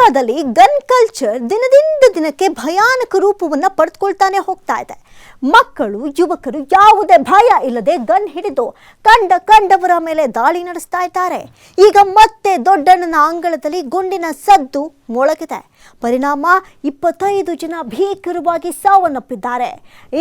ಅಮೆರಿಕಾದಲ್ಲಿ gun culture ದಿನದಿಂದ ದಿನಕ್ಕೆ ಭಯಾನಕ ರೂಪವನ್ನು ಪಡೆದುಕೊಳ್ತಾನೆ ಹೋಗ್ತಾ ಇದೆ. ಮಕ್ಕಳು ಯುವಕರು ಯಾವುದೇ ಭಯ ಇಲ್ಲದೆ ಗನ್ ಹಿಡಿದು ಕಂಡವರ ಮೇಲೆ ದಾಳಿ ನಡೆಸ್ತಾ ಇದ್ದಾರೆ. ಈಗ ಮತ್ತೆ ದೊಡ್ಡಣ್ಣನ ಅಂಗಳದಲ್ಲಿ ಗುಂಡಿನ ಸದ್ದು ಮೊಳಗಿದೆ. ಪರಿಣಾಮ 25 ಜನ ಭೀಕರವಾಗಿ ಸಾವನ್ನಪ್ಪಿದ್ದಾರೆ.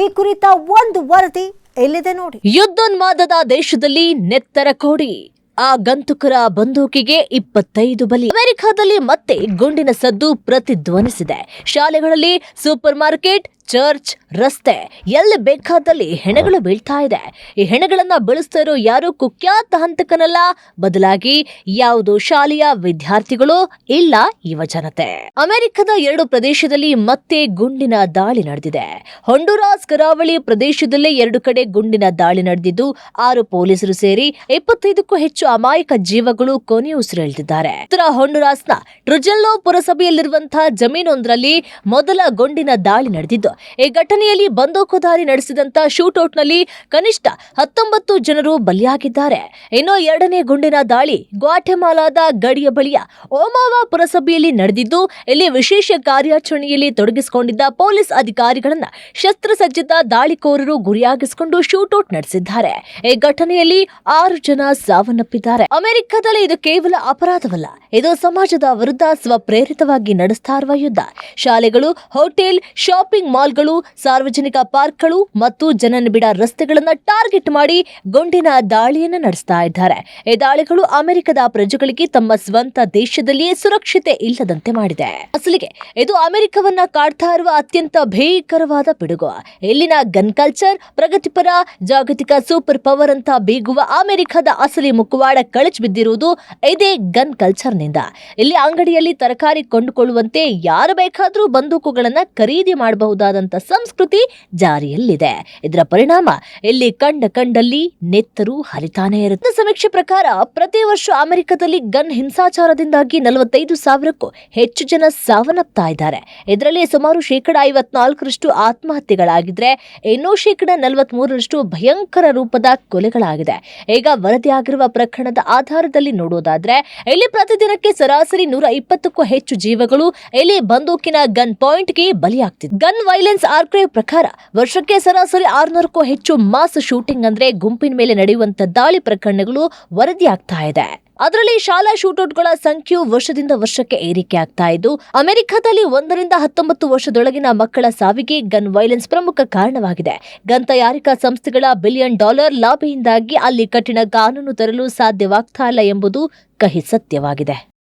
ಈ ಕುರಿತ ಒಂದು ವರದಿ ಎಲ್ಲಿದೆ ನೋಡಿ. ಯುದ್ಧೋನ್ಮಾದದ ದೇಶದಲ್ಲಿ ನೆತ್ತರ ಕೋಡಿ, ಆ ಗಂತುಕರ ಬಂದೂಕಿಗೆ 25 ಬಲಿ. ಅಮೆರಿಕದಲ್ಲಿ ಮತ್ತೆ ಗುಂಡಿನ ಸದ್ದು ಪ್ರತಿಧ್ವನಿಸಿದೆ. ಶಾಲೆಗಳಲ್ಲಿ, ಸೂಪರ್ ಮಾರ್ಕೆಟ್, ಚರ್ಚ್, ರಸ್ತೆ ಎಲ್ಲಿ ಬೇಕಾದಲ್ಲಿ ಹೆಣಗಳು ಬೀಳ್ತಾ ಇದೆ. ಈ ಹೆಣಗಳನ್ನ ಬೆಳೆಸ್ತಾ ಇರೋ ಯಾರು ಕುಖ್ಯಾತ ಹಂತಕನಲ್ಲ, ಬದಲಾಗಿ ಯಾವುದೋ ಶಾಲೆಯ ವಿದ್ಯಾರ್ಥಿಗಳು ಇಲ್ಲ ಯುವ ಜನತೆ. ಅಮೆರಿಕದ 2 ಪ್ರದೇಶದಲ್ಲಿ ಮತ್ತೆ ಗುಂಡಿನ ದಾಳಿ ನಡೆದಿದೆ. ಹೊಂಡುರಾಸ್ ಕರಾವಳಿ ಪ್ರದೇಶದಲ್ಲೇ 2 ಕಡೆ ಗುಂಡಿನ ದಾಳಿ ನಡೆದಿದ್ದು 6 ಪೊಲೀಸರು ಸೇರಿ 25ಕ್ಕೂ ಹೆಚ್ಚು ಅಮಾಯಕ ಜೀವಗಳು ಕೊನೆಯುಸಿರೆಳೆದಿದ್ದಾರೆ. ಉತ್ತರ ಹೊಂಡುರಾಸ್ನ ಟ್ರುಜೆಲ್ಲೋ ಪುರಸಭೆಯಲ್ಲಿರುವಂತಹ ಜಮೀನೊಂದರಲ್ಲಿ ಮೊದಲ ಗುಂಡಿನ ದಾಳಿ ನಡೆದಿದ್ದು, ಈ ಘಟನೆಯಲ್ಲಿ ಬಂದೂಕುದಾರಿ ನಡೆಸಿದಂತ ಶೂಟೌಟ್ನಲ್ಲಿ ಕನಿಷ್ಠ 19 ಜನರು ಬಲಿಯಾಗಿದ್ದಾರೆ. ಇನ್ನು 2ನೇ ಗುಂಡಿನ ದಾಳಿ ಗ್ವಾಟೆಮಾಲಾದ ಗಡಿಯ ಬಳಿಯ ಓಮಾವಾ ಪುರಸಭೆಯಲ್ಲಿ ನಡೆದಿದ್ದು, ಇಲ್ಲಿ ವಿಶೇಷ ಕಾರ್ಯಾಚರಣೆಯಲ್ಲಿ ತೊಡಗಿಸಿಕೊಂಡಿದ್ದ ಪೊಲೀಸ್ ಅಧಿಕಾರಿಗಳನ್ನ ಶಸ್ತ್ರಸಜ್ಜಿತ ದಾಳಿಕೋರರು ಗುರಿಯಾಗಿಸಿಕೊಂಡು ಶೂಟೌಟ್ ನಡೆಸಿದ್ದಾರೆ. ಈ ಘಟನೆಯಲ್ಲಿ 6 ಜನ ಸಾವನ್ನಪ್ಪಿದ್ದಾರೆ. ಅಮೆರಿಕದಲ್ಲಿ ಇದು ಕೇವಲ ಅಪರಾಧವಲ್ಲ, ಇದು ಸಮಾಜದ ವಿರುದ್ಧ ಸ್ವಪ್ರೇರಿತವಾಗಿ ನಡೆಸ್ತಾ ಇರುವ ಯುದ್ಧ. ಶಾಲೆಗಳು, ಹೋಟೆಲ್, ಶಾಪಿಂಗ್ ಮಾಲ್ಗಳು, ಸಾರ್ವಜನಿಕ ಪಾರ್ಕ್ಗಳು ಮತ್ತು ಜನನಿಬಿಡ ರಸ್ತೆಗಳನ್ನು ಟಾರ್ಗೆಟ್ ಮಾಡಿ ಗುಂಡಿನ ದಾಳಿಯನ್ನು ನಡೆಸ್ತಾ ಇದ್ದಾರೆ. ಈ ದಾಳಿಗಳು ಅಮೆರಿಕದ ಪ್ರಜೆಗಳಿಗೆ ತಮ್ಮ ಸ್ವಂತ ದೇಶದಲ್ಲಿಯೇ ಸುರಕ್ಷತೆ ಇಲ್ಲದಂತೆ ಮಾಡಿದೆ. ಅಸಲಿಗೆ ಇದು ಅಮೆರಿಕವನ್ನ ಕಾಡ್ತಾ ಇರುವ ಅತ್ಯಂತ ಭೀಕರವಾದ ಪಿಡುಗು. ಇಲ್ಲಿನ ಗನ್ ಕಲ್ಚರ್, ಪ್ರಗತಿಪರ, ಜಾಗತಿಕ ಸೂಪರ್ ಪವರ್ ಅಂತ ಬೀಗುವ ಅಮೆರಿಕದ ಅಸಲಿ ಮುಖವಾಡ ಕಳಚಿ ಬಿದ್ದಿರುವುದು ಇದೇ ಗನ್ ಕಲ್ಚರ್ನಿಂದ. ಇಲ್ಲಿ ಅಂಗಡಿಯಲ್ಲಿ ತರಕಾರಿ ಕೊಂಡುಕೊಳ್ಳುವಂತೆ ಯಾರು ಬೇಕಾದರೂ ಬಂದೂಕುಗಳನ್ನ ಖರೀದಿ ಮಾಡಬಹುದಾದಂತ ಸಂಸ್ಕೃತಿ ಜಾರಿಯಲ್ಲಿದೆ. ಇದರ ಪರಿಣಾಮ ಇಲ್ಲಿ ಕಂಡಲ್ಲಿ ನೆತ್ತರು ಹರಿತಾನೆ ಇರುತ್ತೆ. ಸಮೀಕ್ಷೆ ಪ್ರಕಾರ ಪ್ರತಿ ವರ್ಷ ಅಮೆರಿಕದಲ್ಲಿ ಗನ್ ಹಿಂಸಾಚಾರದಿಂದಾಗಿ 45,000ಕ್ಕೂ ಹೆಚ್ಚು ಜನ ಸಾವನ್ನಪ್ತಾ ಇದ್ದಾರೆ. ಇದರಲ್ಲಿ ಸುಮಾರು 54% ಆತ್ಮಹತ್ಯೆಗಳಾಗಿದ್ರೆ, ಇನ್ನೂ 43% ಭಯಂಕರ ರೂಪದ ಕೊಲೆಗಳಾಗಿದೆ. ಈಗ ವರದಿಯಾಗಿರುವ ಪ್ರಕರಣದ ಆಧಾರದಲ್ಲಿ ನೋಡೋದಾದ್ರೆ, ಇಲ್ಲಿ ಪ್ರತಿದಿನಕ್ಕೆ ಸರಾಸರಿ 120ಕ್ಕೂ ಹೆಚ್ಚು ಜೀವಗಳು ಇಲ್ಲಿ ಬಂದೂಕಿನ ಗನ್ ಪಾಯಿಂಟ್ಗೆ ಬಲಿಯಾಗ್ತಿದೆ. ಗನ್ ವೈಲೆನ್ಸ್ ಆರ್ಕೈವ್ ಪ್ರಕಾರ ವರ್ಷಕ್ಕೆ ಸರಾಸರಿ 600ಕ್ಕೂ ಹೆಚ್ಚು ಮಾಸ್ ಶೂಟಿಂಗ್ ಅಂದ್ರೆ ಗುಂಪಿನ ಮೇಲೆ ನಡೆಯುವಂತ ದಾಳಿ ಪ್ರಕರಣಗಳು ವರದಿಯಾಗ್ತಾ ಇದೆ. ಅದರಲ್ಲಿ ಶಾಲಾ ಶೂಟೌಟ್ಗಳ ಸಂಖ್ಯೆಯು ವರ್ಷದಿಂದ ವರ್ಷಕ್ಕೆ ಏರಿಕೆ ಆಗ್ತಾ ಇದ್ದು, ಅಮೆರಿಕದಲ್ಲಿ 1 ರಿಂದ 19 ವರ್ಷದೊಳಗಿನ ಮಕ್ಕಳ ಸಾವಿಗೆ ಗನ್ ವೈಲೆನ್ಸ್ ಪ್ರಮುಖ ಕಾರಣವಾಗಿದೆ. ಗನ್ ತಯಾರಿಕಾ ಸಂಸ್ಥೆಗಳ $1 ಬಿಲಿಯನ್ ಲಾಭಿಯಿಂದಾಗಿ ಅಲ್ಲಿ ಕಠಿಣ ಕಾನೂನು ತರಲು ಸಾಧ್ಯವಾಗ್ತಾ ಇಲ್ಲ ಎಂಬುದು ಕಹಿ ಸತ್ಯವಾಗಿದೆ.